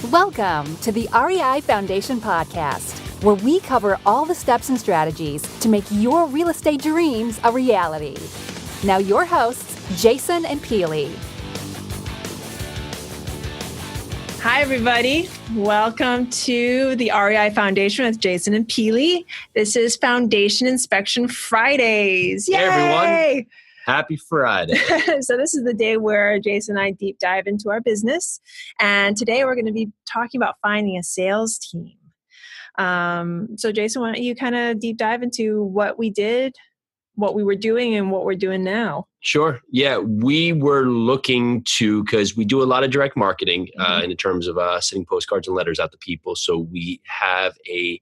Welcome to the REI Foundation Podcast, where we cover all the steps and strategies to make your real estate dreams a reality. Now your hosts, Jason and Peely. Hi, everybody. Welcome to the REI Foundation with Jason and Peely. This is Foundation Inspection Fridays. Yay! Hey, everyone. Happy Friday. So this is the day where Jason and I deep dive into our business. And today we're going to be talking about finding a sales team. So Jason, why don't you kind of deep dive into what we did, what we were doing, and what we're doing now? Sure. Yeah, we were looking to, because we do a lot of direct marketing in terms of sending postcards and letters out to people. So we have a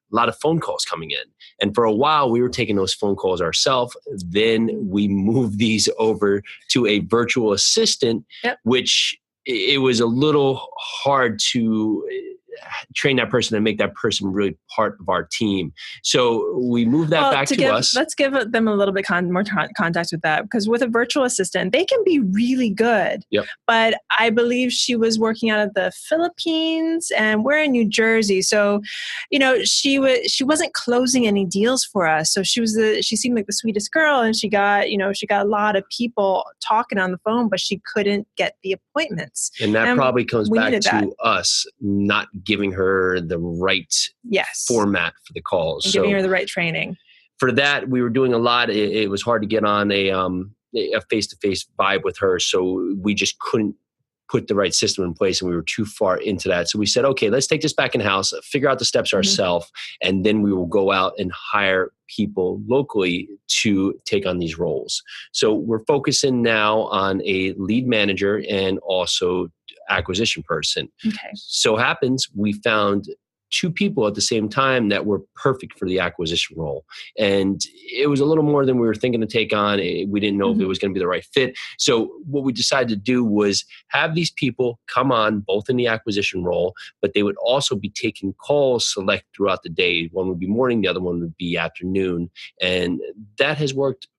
lot of phone calls coming in. And for a while, we were taking those phone calls ourselves. Then we moved these over to a virtual assistant, which it was a little hard to train that person and make that person really part of our team. So we moved that back to us. Let's give them a little bit more context with that, because with a virtual assistant, they can be really good. Yep. But I believe she was working out of the Philippines and we're in New Jersey. So, you know, she wasn't closing any deals for us. So she seemed like the sweetest girl, and she got a lot of people talking on the phone, but she couldn't get the appointments. And that probably comes back to us not giving her the right format for the calls. And giving her the right training. For that, we were doing a lot. It was hard to get on a face-to-face vibe with her. So we just couldn't put the right system in place, and we were too far into that. So we said, okay, let's take this back in-house, figure out the steps ourselves, and then we will go out and hire people locally to take on these roles. So we're focusing now on a lead manager and also acquisition person. Okay. So happens we found two people at the same time that were perfect for the acquisition role. And it was a little more than we were thinking to take on. We didn't know if it was going to be the right fit. So what we decided to do was have these people come on both in the acquisition role, but they would also be taking calls select throughout the day. One would be morning, the other one would be afternoon. And that has worked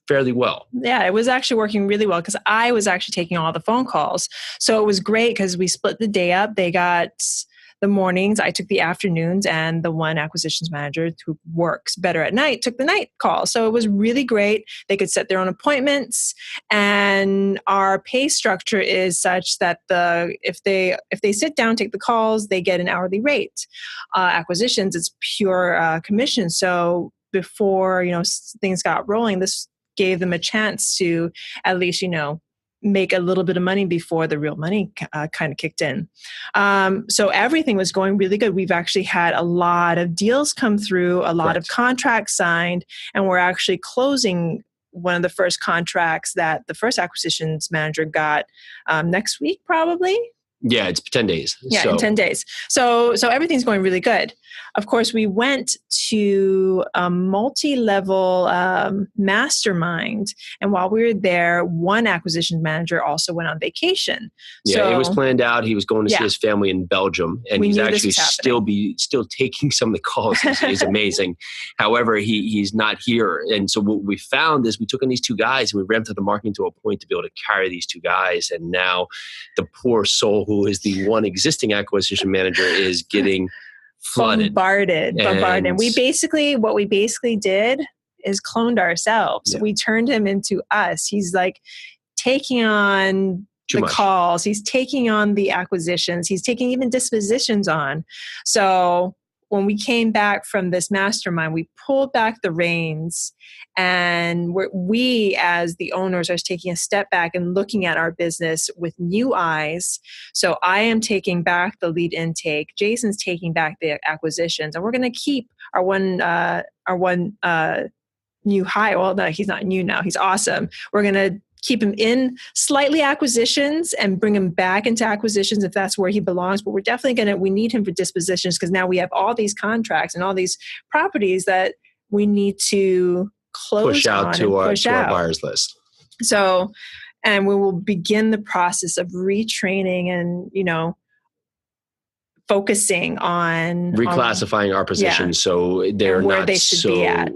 fairly well. Yeah, it was actually working really well because I was actually taking all the phone calls. So it was great because we split the day up. They got the mornings, I took the afternoons, and the one acquisitions manager who works better at night took the night call. So it was really great. They could set their own appointments, and our pay structure is such that if they sit down, take the calls, they get an hourly rate. Acquisitions, it's pure commission. So before things got rolling, this gave them a chance to at least make a little bit of money before the real money kind of kicked in. So everything was going really good. We've actually had a lot of deals come through, a lot of contracts signed, and we're actually closing one of the first contracts that the first acquisitions manager got next week, probably. Yeah, it's 10 days. Yeah, in 10 days. So everything's going really good. Of course, we went to a multi-level mastermind. And while we were there, one acquisition manager also went on vacation. Yeah, it was planned out. He was going to see his family in Belgium. And he's actually still taking some of the calls. It's amazing. However, he's not here. And so what we found is we took on these two guys and we ramped up the marketing to a point to be able to carry these two guys. And now the poor soul who is the one existing acquisition manager is getting flooded. Bombarded. And what we basically did is cloned ourselves. Yeah. We turned him into us. He's like taking on the calls. He's taking on the acquisitions. He's taking even dispositions on. So when we came back from this mastermind, we pulled back the reins, and we as the owners are taking a step back and looking at our business with new eyes. So I am taking back the lead intake. Jason's taking back the acquisitions, and we're going to keep our one new hire. Well, no, he's not new now. He's awesome. We're going to keep him in slightly acquisitions and bring him back into acquisitions if that's where he belongs. But we're definitely we need him for dispositions, because now we have all these contracts and all these properties that we need to push out to our buyers list. So, and we will begin the process of retraining and, focusing on reclassifying our positions so they're where not they should be at.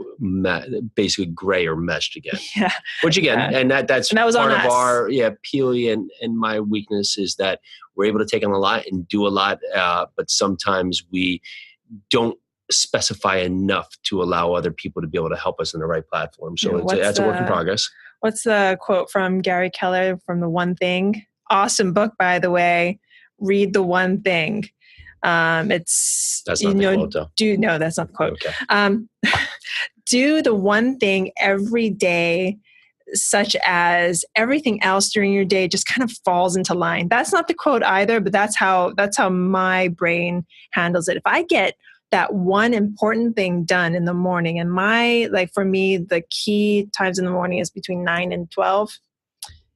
Basically gray or meshed again. Yeah. Which again, and that was part of our Peely and my weakness is that we're able to take on a lot and do a lot, but sometimes we don't specify enough to allow other people to be able to help us in the right platform. So that's a work in progress. What's the quote from Gary Keller from The One Thing? Awesome book, by the way. Read The One Thing. That's not the quote, though. No, that's not the quote. Okay. Do the one thing every day, such as everything else during your day just kind of falls into line. That's not the quote either, but that's how my brain handles it. If I get that one important thing done in the morning, and for me, the key times in the morning is between 9 and 12.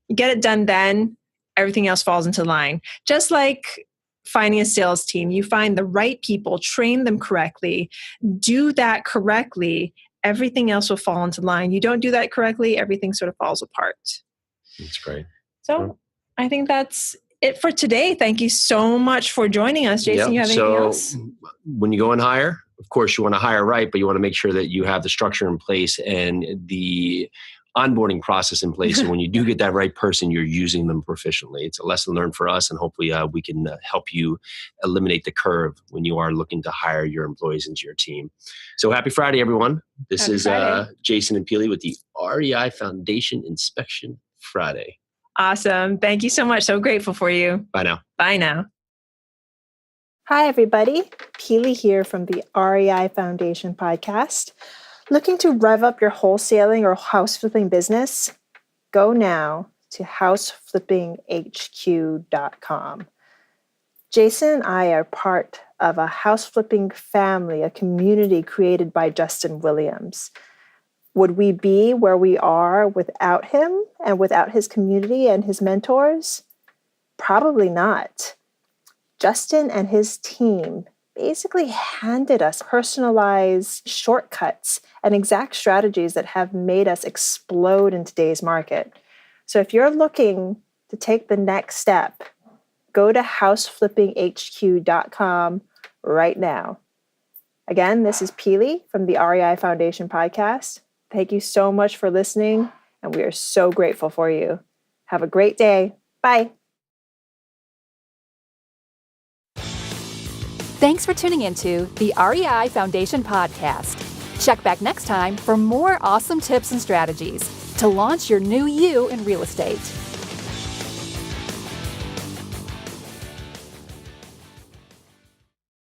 You get it done then, everything else falls into line. Just like finding a sales team, you find the right people, train them correctly, do that correctly, everything else will fall into line. You don't do that correctly, everything sort of falls apart. That's great. So I think that's it for today. Thank you so much for joining us. Jason, you have anything else? When you go and hire, of course you want to hire right, but you want to make sure that you have the structure in place and the onboarding process in place. And when you do get that right person, you're using them proficiently. It's a lesson learned for us, and hopefully we can help you eliminate the curve when you are looking to hire your employees into your team. So happy Friday, everyone. This is Jason and Peely with the REI Foundation Inspection Friday. Awesome. Thank you so much. So grateful for you. Bye now. Bye now. Hi, everybody. Peely here from the REI Foundation podcast. Looking to rev up your wholesaling or house flipping business? Go now to houseflippinghq.com. Jason and I are part of a house flipping family, a community created by Justin Williams. Would we be where we are without him and without his community and his mentors? Probably not. Justin and his team basically handed us personalized shortcuts and exact strategies that have made us explode in today's market. So if you're looking to take the next step, go to houseflippinghq.com right now. Again, this is Peely from the REI Foundation podcast. Thank you so much for listening, and we are so grateful for you. Have a great day. Bye. Thanks for tuning into the REI Foundation podcast. Check back next time for more awesome tips and strategies to launch your new you in real estate.